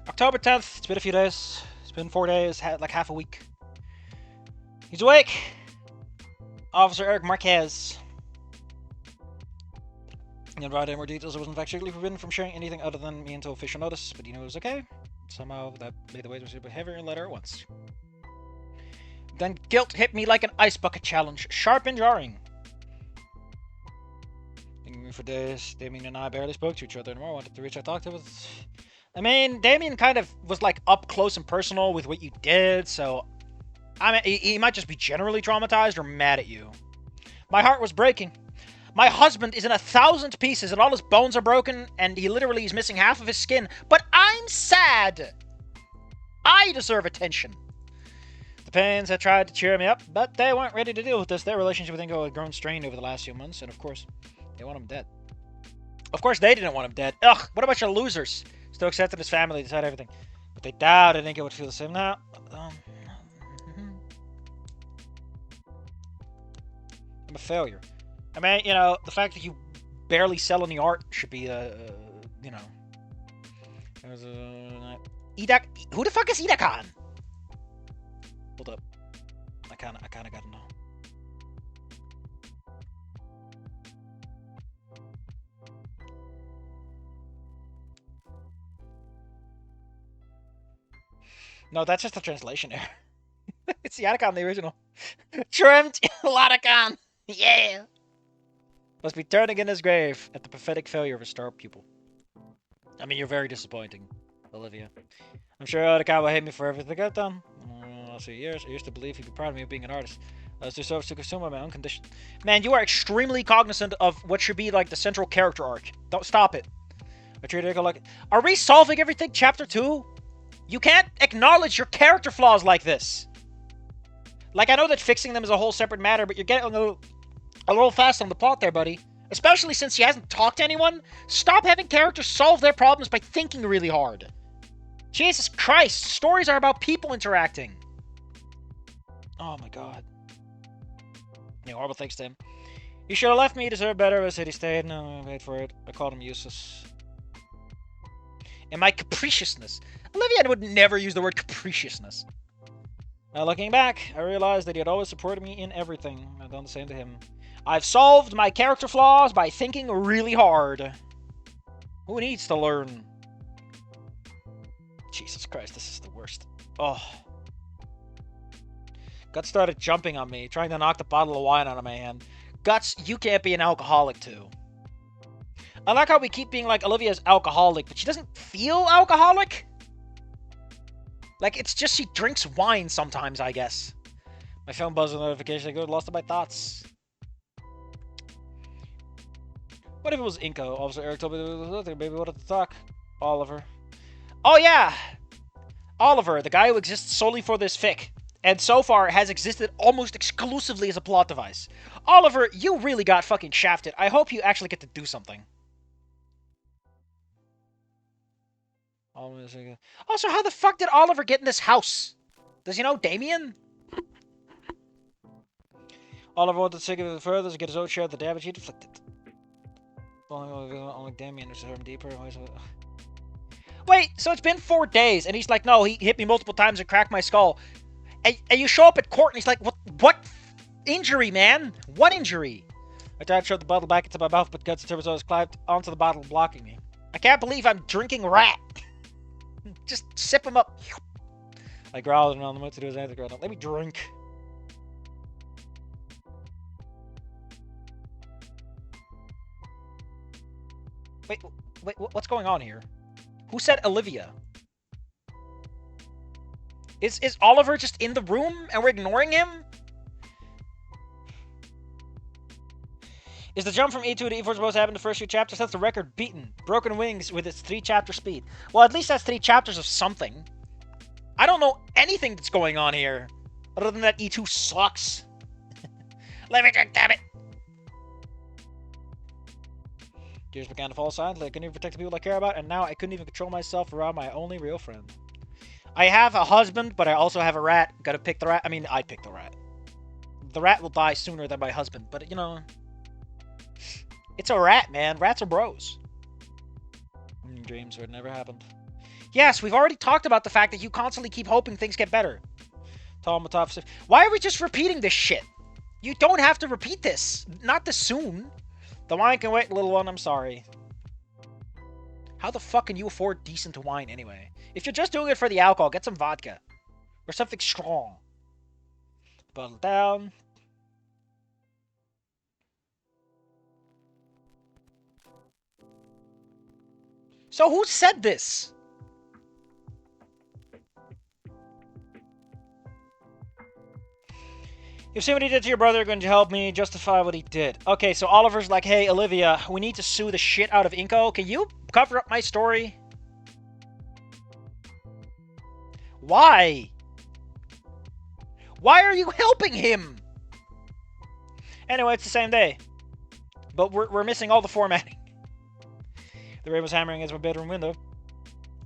October 10th. It's been a few days. It's been 4 days, like half a week. He's awake. Officer Eric Marquez. He provided any more details. It was in fact strictly forbidden from sharing anything other than me until official notice, but he knew it was okay. Somehow that made the weight of heavier and lighter at once. Then guilt hit me like an ice bucket challenge, sharp and jarring. Thinking me for days, Damien and I barely spoke to each other anymore. I wanted to reach out, talk to him. I mean, Damien kind of was like up close and personal with what you did, so I mean, he might just be generally traumatized or mad at you. My heart was breaking. My husband is in 1,000 pieces and all his bones are broken and he literally is missing half of his skin. But I'm sad. I deserve attention. The Paynes had tried to cheer me up, but they weren't ready to deal with this. Their relationship with Inco had grown strained over the last few months, and of course, they want him dead. Of course, they didn't want him dead. Ugh, what a bunch of losers. Still accepted his family, decided everything. But they doubted Inco would feel the same now. I'm a failure. I mean, you know, the fact that you barely sell any art should be, you know. Who the fuck is Idakan? Hold up. I kinda gotta know. No, that's just a translation error. It's the Idakan, the original. Trimmed Idakan! Yeah! Must be turning in his grave at the pathetic failure of a star pupil. I mean, you're very disappointing, Olivia. I'm sure Idakan will hate me for everything I've done. I'll see years. I used to believe he'd be proud of me of being an artist. I was too selfish to consume my own condition. Man, you are extremely cognizant of what should be like the central character arc. Don't stop it. I treat it like, are we solving everything chapter 2? You can't acknowledge your character flaws like this. Like, I know that fixing them is a whole separate matter, but you're getting a little fast on the plot there, buddy. Especially since he hasn't talked to anyone. Stop having characters solve their problems by thinking really hard. Jesus Christ, stories are about people interacting. Oh my god. Yeah, horrible thanks to him. You should have left me, you deserve better. I said he stayed. No, I paid for it. I called him useless. And my capriciousness. Olivia would never use the word capriciousness. Now, looking back, I realized that he had always supported me in everything. I've done the same to him. I've solved my character flaws by thinking really hard. Who needs to learn? Jesus Christ, this is the worst. Oh. Guts started jumping on me, trying to knock the bottle of wine out of my hand. Guts, you can't be an alcoholic too. I like how we keep being like, Olivia's alcoholic, but she doesn't feel alcoholic? Like, it's just she drinks wine sometimes, I guess. My phone buzzed with a notification. I go lost in my thoughts. What if it was Inco? Officer Eric told me there was nothing. Maybe we wanted to talk. Oliver. Oh, yeah! Oliver, the guy who exists solely for this fic. And so far has existed almost exclusively as a plot device. Oliver, you really got fucking shafted. I hope you actually get to do something. Also, how the fuck did Oliver get in this house? Does he know Damien? Oliver wanted to take it further to get his own share of the damage he inflicted. Only Damien is hurt him deeper. Wait, so it's been 4 days, and he's like, no, he hit me multiple times and cracked my skull. And you show up at court, and he's like, what injury, man? What injury? I tried to shove the bottle back into my mouth, but Guts and Turbo's climbed onto the bottle, blocking me. I can't believe I'm drinking rat. Just sip him up. I growled and on the mood to do his anything right now. Let me drink. Wait, what's going on here? Who said Olivia? Is Oliver just in the room and we're ignoring him? Is the jump from E2 to E4 supposed to happen in the first few chapters? That's the record beaten. Broken Wings with its 3-chapter speed. Well, at least that's 3 chapters of something. I don't know anything that's going on here. Other than that E2 sucks. Let me drink, damn it! Gears began to fall silently. I couldn't even protect the people I care about, and now I couldn't even control myself around my only real friend. I have a husband, but I also have a rat. Gotta pick the rat. I mean, I pick the rat. The rat will die sooner than my husband, but, you know... It's a rat, man. Rats are bros. Dreams where it never happened. Yes, we've already talked about the fact that you constantly keep hoping things get better. Why are we just repeating this shit? You don't have to repeat this. Not this soon. The wine can wait, little one. I'm sorry. How the fuck can you afford decent wine anyway? If you're just doing it for the alcohol, get some vodka. Or something strong. Bottle down. So who said this? You've seen what he did to your brother, you're going to help me justify what he did. Okay, so Oliver's like, hey, Olivia, we need to sue the shit out of Inco. Can you cover up my story? Why? Why are you helping him? Anyway, it's the same day. But we're missing all the formatting. The rain was hammering against my bedroom window.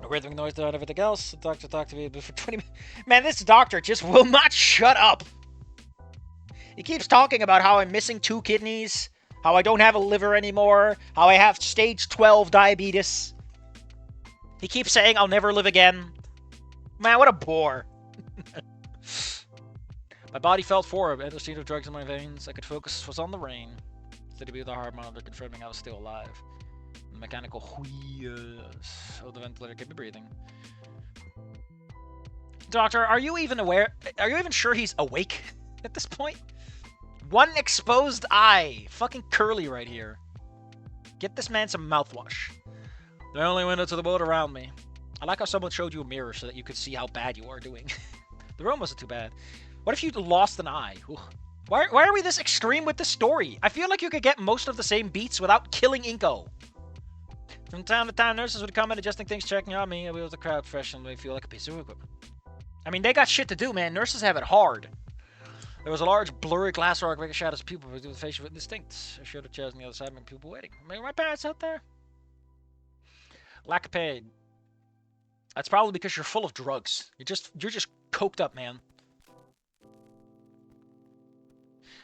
A rhythmic noise throughout everything else. The doctor talked to me for 20 minutes. Man, this doctor just will not shut up. He keeps talking about how I'm missing 2 kidneys, how I don't have a liver anymore, how I have stage 12 diabetes. He keeps saying I'll never live again. Man, what a bore. My body felt foreign. I had a stream of drugs in my veins. I could focus was on the rain. Instead of the heart monitor confirming I was still alive. The mechanical wheels of the ventilator kept me breathing. Doctor, are you even aware? Are you even sure he's awake at this point? One exposed eye. Fucking curly right here. Get this man some mouthwash. The only window to the world around me. I like how someone showed you a mirror so that you could see how bad you are doing. The room wasn't too bad. What if you lost an eye? Why are we this extreme with this story? I feel like you could get most of the same beats without killing Inco. From time to time, nurses would come in adjusting things, checking on me. I was the crowd fresh and made me feel like a piece of equipment. I mean, they got shit to do, man. Nurses have it hard. There was a large, blurry glass arc making shadows of people with the facial indistinct. I showed a chair on the other side, making people waiting. Maybe my parents out there? Lack of pain. That's probably because you're full of drugs. You're just coked up, man.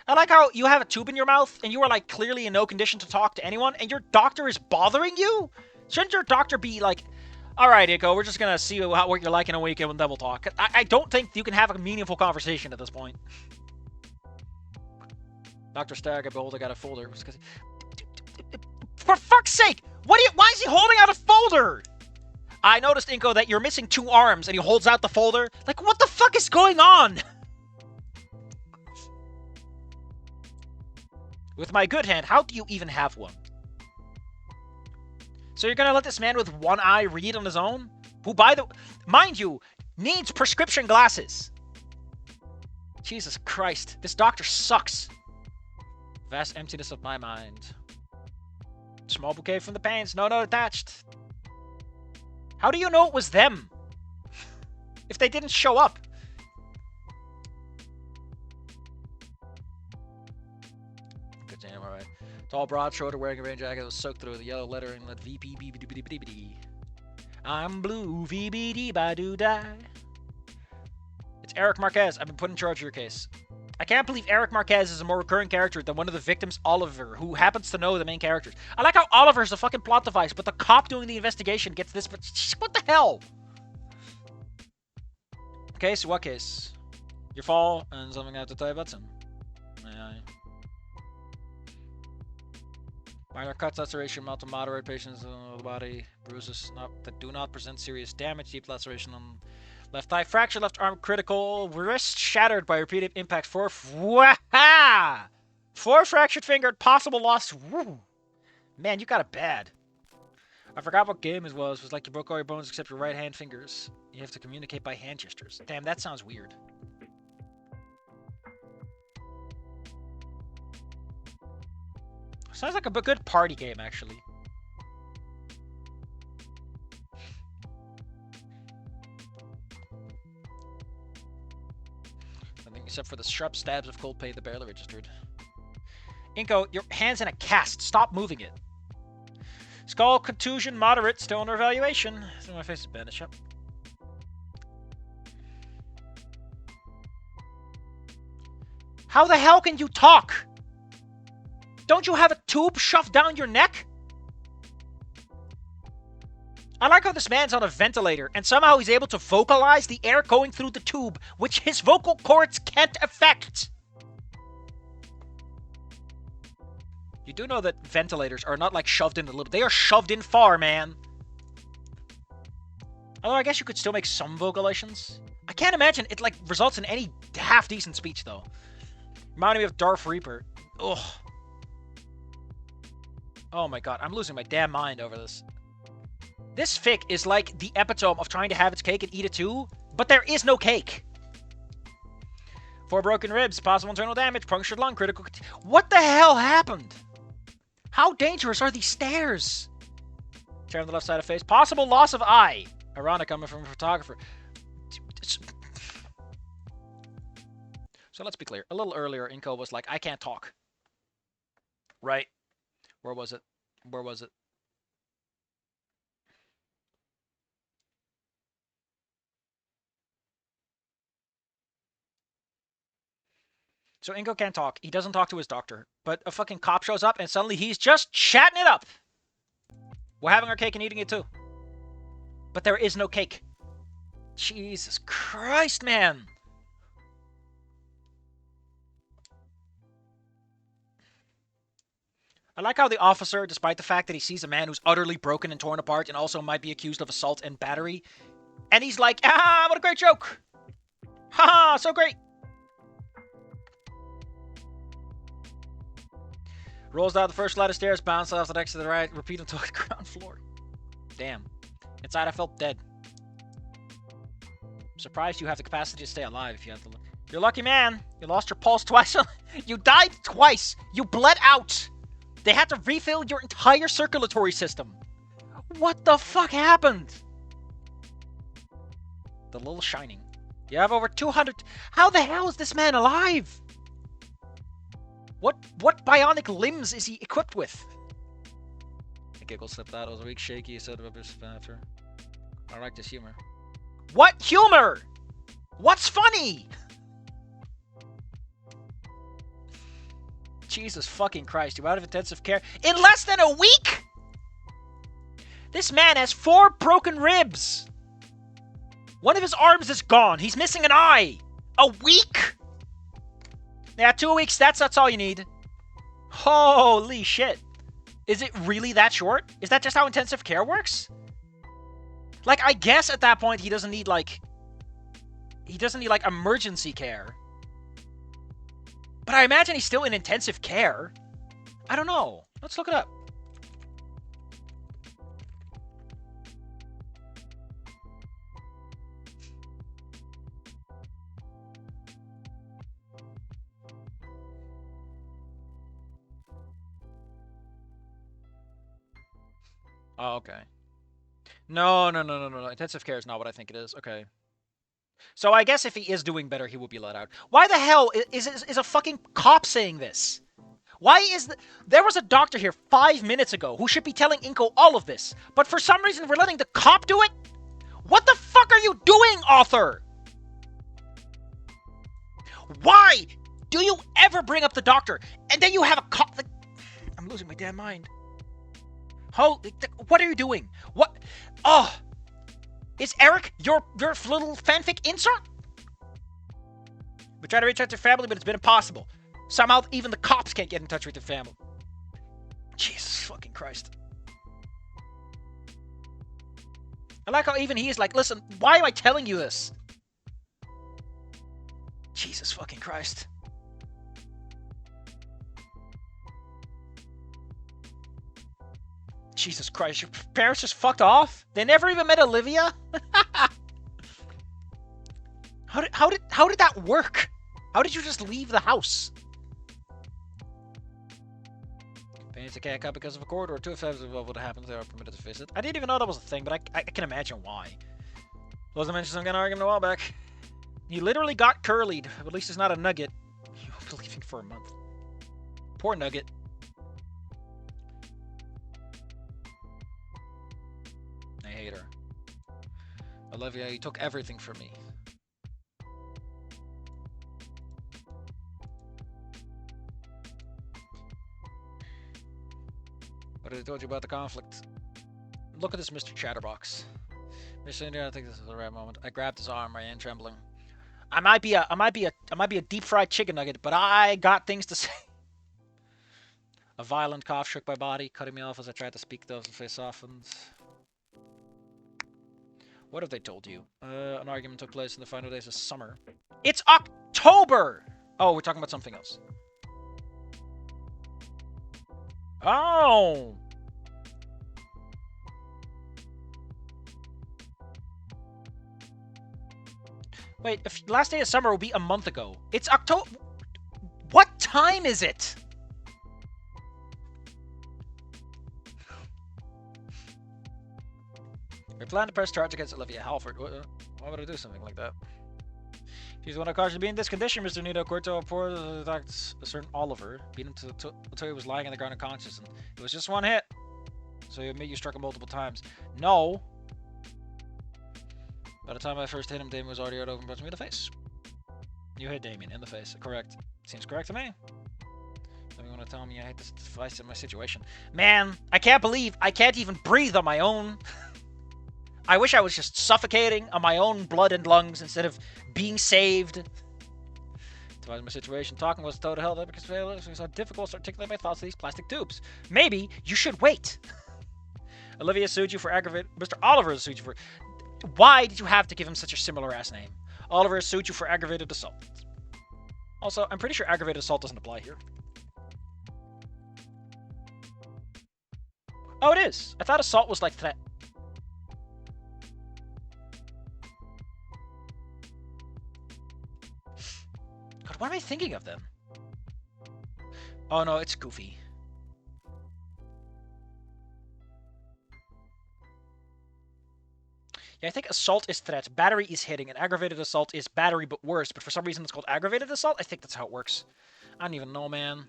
I like how you have a tube in your mouth, and you are, like, clearly in no condition to talk to anyone, and your doctor is bothering you? Shouldn't your doctor be like, alright, Inco, we're just gonna see what you're like in a week, and then we'll talk. I don't think you can have a meaningful conversation at this point. Dr. Stagg, I got a folder. For fuck's sake! Why is he holding out a folder? I noticed, Inco, that you're missing 2 arms, and he holds out the folder. Like, what the fuck is going on? With my good hand, how do you even have one? So you're gonna let this man with 1 eye read on his own? Who, mind you, needs prescription glasses. Jesus Christ, this doctor sucks. Vast emptiness of my mind. Small bouquet from the pants, no note attached. How do you know it was them? If they didn't show up. Good damn, alright. Tall, broad shoulder, wearing a rain jacket that was soaked through the yellow lettering that VP BBD. I'm blue, VBD by do die. It's Eric Marquez. I've been put in charge of your case. I can't believe Eric Marquez is a more recurring character than one of the victims, Oliver, who happens to know the main characters. I like how Oliver's a fucking plot device, but the cop doing the investigation gets this, but what the hell? Okay, so what case? Your fall, and something I have to tell you about soon. Minor cuts, laceration, mild to moderate, patients in the body, bruises that do not present serious damage, deep laceration on left thigh, fracture, left arm critical, wrist shattered by repeated impact, 4 fractured finger, possible loss. Woo. Man, you got it bad. I forgot what game it was. It was like you broke all your bones except your right hand fingers. You have to communicate by hand gestures. Damn, that sounds weird. Sounds like a good party game, actually. Nothing except for the sharp stabs of cold pain that barely registered. Inco, your hand's in a cast. Stop moving it. Skull contusion moderate, still under evaluation. So my face is bandaged up. How the hell can you talk? Don't you have a tube shoved down your neck? I like how this man's on a ventilator, and somehow he's able to vocalize the air going through the tube, which his vocal cords can't affect. You do know that ventilators are not like shoved in a little. They are shoved in far, man. Although I guess you could still make some vocalizations. I can't imagine it like results in any half-decent speech, though. Reminding me of Darth Reaper. Ugh. Oh my god, I'm losing my damn mind over this. This fic is like the epitome of trying to have its cake and eat it too, but there is no cake. 4 broken ribs, possible internal damage, punctured lung, critical... What the hell happened? How dangerous are these stairs? Tear on the left side of face. Possible loss of eye. Ironic coming from a photographer. So let's be clear. A little earlier, Inco was like, I can't talk. Right? Where was it? Where was it? So Inco can't talk. He doesn't talk to his doctor. But a fucking cop shows up and suddenly he's just chatting it up. We're having our cake and eating it too. But there is no cake. Jesus Christ, man. I like how the officer, despite the fact that he sees a man who's utterly broken and torn apart and also might be accused of assault and battery, and he's like, ah, what a great joke. Haha, so great. Rolls down the first flight of stairs, bounces off the next to the right, repeat until the ground floor. Damn. Inside, I felt dead. I'm surprised you have the capacity to stay alive if you have to. You're a lucky man. You lost your pulse twice. You died twice. You bled out. They had to refill your entire circulatory system. What the fuck happened? The little shining. You have over 200... How the hell is this man alive? What bionic limbs is he equipped with? The giggle slipped out. It was a weak shaky. He said about this after. I like this humor. What humor? What's funny? Jesus fucking Christ. You're out of intensive care in less than a week? This man has 4 broken ribs. One of his arms is gone. He's missing an eye. A week? Yeah, 2 weeks. That's all you need. Holy shit. Is it really that short? Is that just how intensive care works? Like, I guess at that point he doesn't need, like... He doesn't need, like, emergency care. But I imagine he's still in intensive care. I don't know. Let's look it up. Oh, okay. No. Intensive care is not what I think it is. Okay. So I guess if he is doing better, he will be let out. Why the hell is a fucking cop saying this? Why is there was a doctor here 5 minutes ago who should be telling Inco all of this, but for some reason we're letting the cop do it? What the fuck are you doing, author? Why do you ever bring up the doctor and then you have a cop? Like, I'm losing my damn mind. What are you doing? What? Oh, is Eric your little fanfic insert? We try to reach out to family, but it's been impossible. Somehow, even the cops can't get in touch with their family. Jesus fucking Christ. I like how even he is like, listen, why am I telling you this? Jesus fucking Christ. Jesus Christ, your parents just fucked off? They never even met Olivia? How did that work? How did you just leave the house? Parents can't come because of a court or 2 if what happens, they are permitted to visit. I didn't even know that was a thing, but I can imagine why. Wasn't mentioned some kind of argument a while back. He literally got curlied. At least it's not a nugget. You'll be leaving for a month. Poor nugget. I hate her. Olivia, you took everything from me. What did I told you about the conflict? look at this Mr. Chatterbox. Mr. India, I think this is the right moment. I grabbed his arm, I am trembling. I might be a deep fried chicken nugget, but I got things to say. A violent cough shook my body, cutting me off as I tried to speak, though the face softened. What have they told you? An argument took place in the final days of summer. It's October! Oh, we're talking about something else. Oh! Wait, if last day of summer will be a month ago. It's October. What time is it? We plan to press charge against Olivia Halford. Why would I do something like that? She's the one who caused you to be in this condition, Mr. Nito. Corto reported a certain Oliver beat him until he was lying on the ground unconscious, and it was just one hit. So he admit you struck him multiple times. No. By the time I first hit him, Damien was already over and punched me in the face. You hit Damien in the face. Correct. Seems correct to me. Don't you want to tell me I hate this device in my situation? Man, I can't believe I can't even breathe on my own. I wish I was just suffocating on my own blood and lungs instead of being saved. Devise my situation. Talking was total hell because it was so difficult to articulate my thoughts to these plastic tubes. Maybe you should wait. Olivia sued you for aggravated. Mr. Oliver sued you for. Why did you have to give him such a similar ass name? Oliver sued you for aggravated assault. Also, I'm pretty sure aggravated assault doesn't apply here. Oh, it is. I thought assault was like threat. God, what am I thinking of then? Oh no, it's Goofy. Yeah, I think assault is threat, battery is hitting, and aggravated assault is battery but worse, but for some reason it's called aggravated assault? I think that's how it works. I don't even know, man.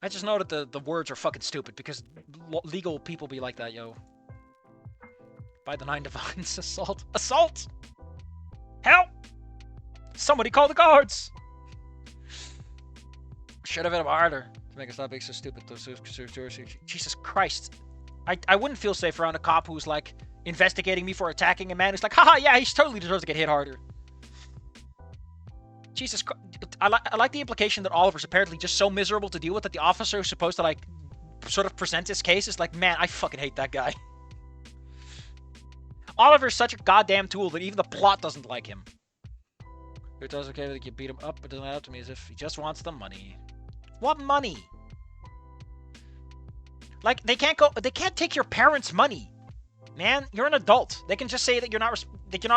I just know that the words are fucking stupid, because legal people be like that, yo. By the Nine Divines, assault. Assault! Help! Somebody call the guards! Should have hit him harder to make us stop being so stupid. Jesus Christ. I wouldn't feel safe around a cop who's like investigating me for attacking a man who's like, haha, yeah, he totally deserves to get hit harder. Jesus Christ. I like the implication that Oliver's apparently just so miserable to deal with that the officer who's supposed to like sort of present his case is like, man, I fucking hate that guy. Oliver's such a goddamn tool that even the plot doesn't like him. It does okay that you beat him up, but it doesn't matter to me as if he just wants the money. What money? Like, they can't take your parents' money. Man, you're an adult. They can just say that you're not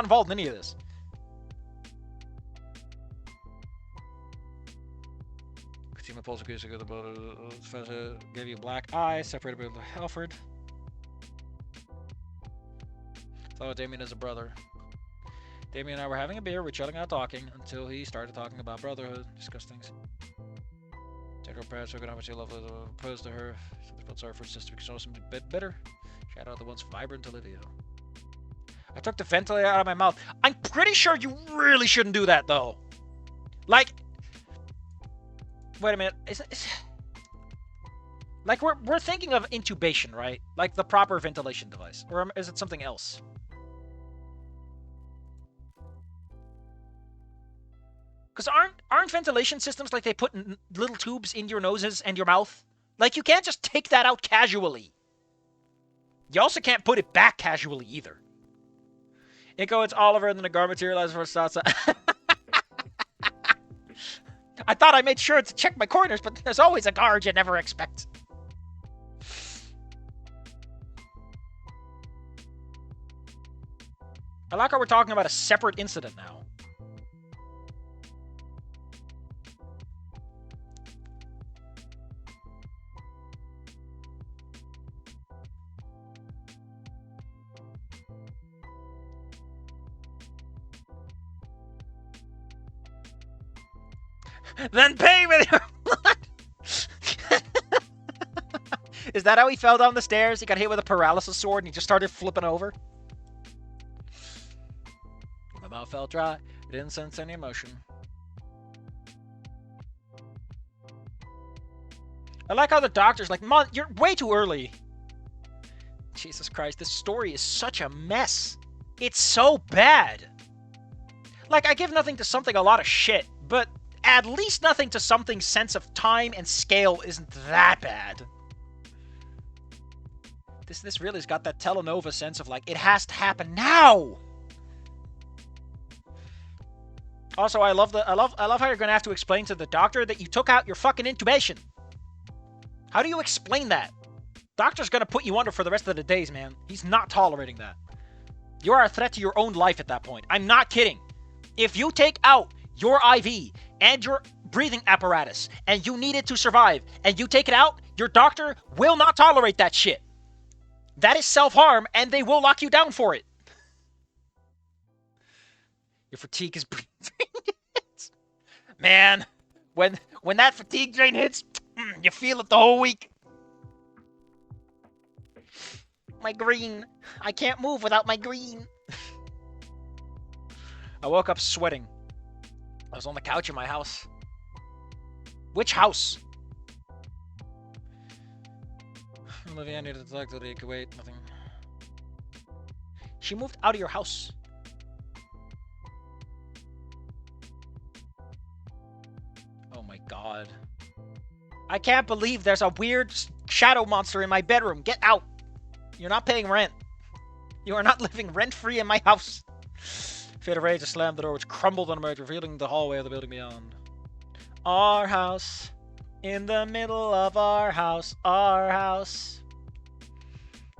involved in any of this. My pulse gave you a black eye, separated by Halford. Thought Damien is a brother. Damien and I were having a beer, we're chilling out talking, until he started talking about brotherhood, discuss things. Take her parents, look at how much he loved her, proposed to her. Felt sorry for her sister because she was a bit bitter. Shout out the once vibrant Olivia. I took the ventilator out of my mouth. I'm pretty sure you really shouldn't do that, though. Like, wait a minute. Like, we're thinking of intubation, right? Like the proper ventilation device. Or is it something else? Because aren't ventilation systems like they put little tubes in your noses and your mouth? Like, you can't just take that out casually. You also can't put it back casually either. Inco, it's Oliver, and then the guard materializes for Sasa. I thought I made sure to check my corners, but there's always a guard you never expect. I like how we're talking about a separate incident now. Then pay with your blood! Is that how he fell down the stairs? He got hit with a paralysis sword and he just started flipping over? My mouth felt dry. I didn't sense any emotion. I like how the doctor's like, Mom, you're way too early. Jesus Christ, this story is such a mess. It's so bad. Like, I give nothing to something a lot of shit, but at least nothing to something's sense of time and scale isn't that bad. This really's got that telenova sense of, like, it has to happen now. Also, I love how you're gonna have to explain to the doctor that you took out your fucking intubation. How do you explain that? Doctor's gonna put you under for the rest of the days, man. He's not tolerating that. You are a threat to your own life at that point. I'm not kidding. If you take out your IV and your breathing apparatus and you need it to survive and you take it out, your doctor will not tolerate that shit. That is self-harm and they will lock you down for it. Your fatigue is breathing. Man, when that fatigue drain hits, you feel it the whole week. My green. I can't move without my green. I woke up sweating. I was on the couch in my house. Which house? Olivia, I needed to talk to the Kuwait. Nothing. She moved out of your house. Oh my god. I can't believe there's a weird shadow monster in my bedroom. Get out. You're not paying rent. You are not living rent-free in my house. Fit of rage, I slammed the door, which crumbled on emerged, revealing the hallway of the building beyond. Our house. In the middle of our house. Our house.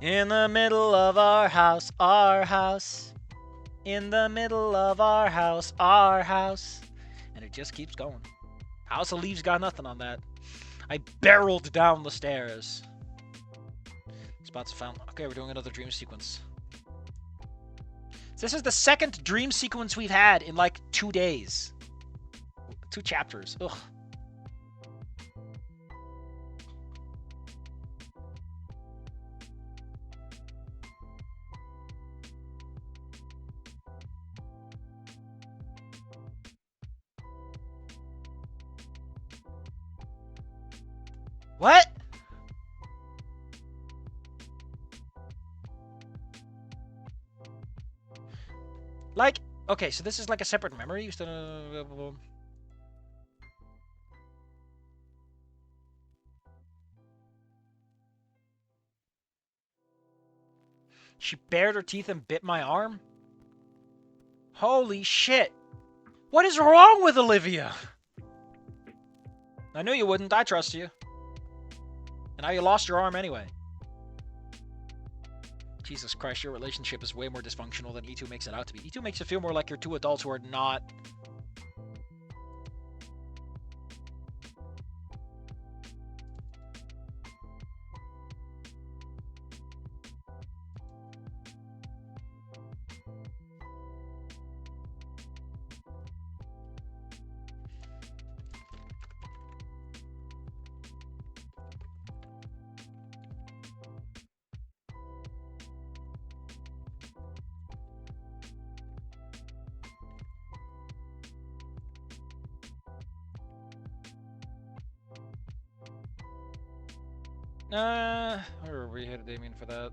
In the middle of our house. Our house. In the middle of our house. Our house. And it just keeps going. House of Leaves got nothing on that. I barreled down the stairs. Spots found. Okay, we're doing another dream sequence. This is the second dream sequence we've had in like 2 days. 2 chapters. Ugh. What? Like, okay, so this is like a separate memory. You still. She bared her teeth and bit my arm? Holy shit. What is wrong with Olivia? I knew you wouldn't. I trust you. And now you lost your arm anyway. Jesus Christ, your relationship is way more dysfunctional than E2 makes it out to be. E2 makes it feel more like you're 2 adults who are not... Or we hit a Damien for that.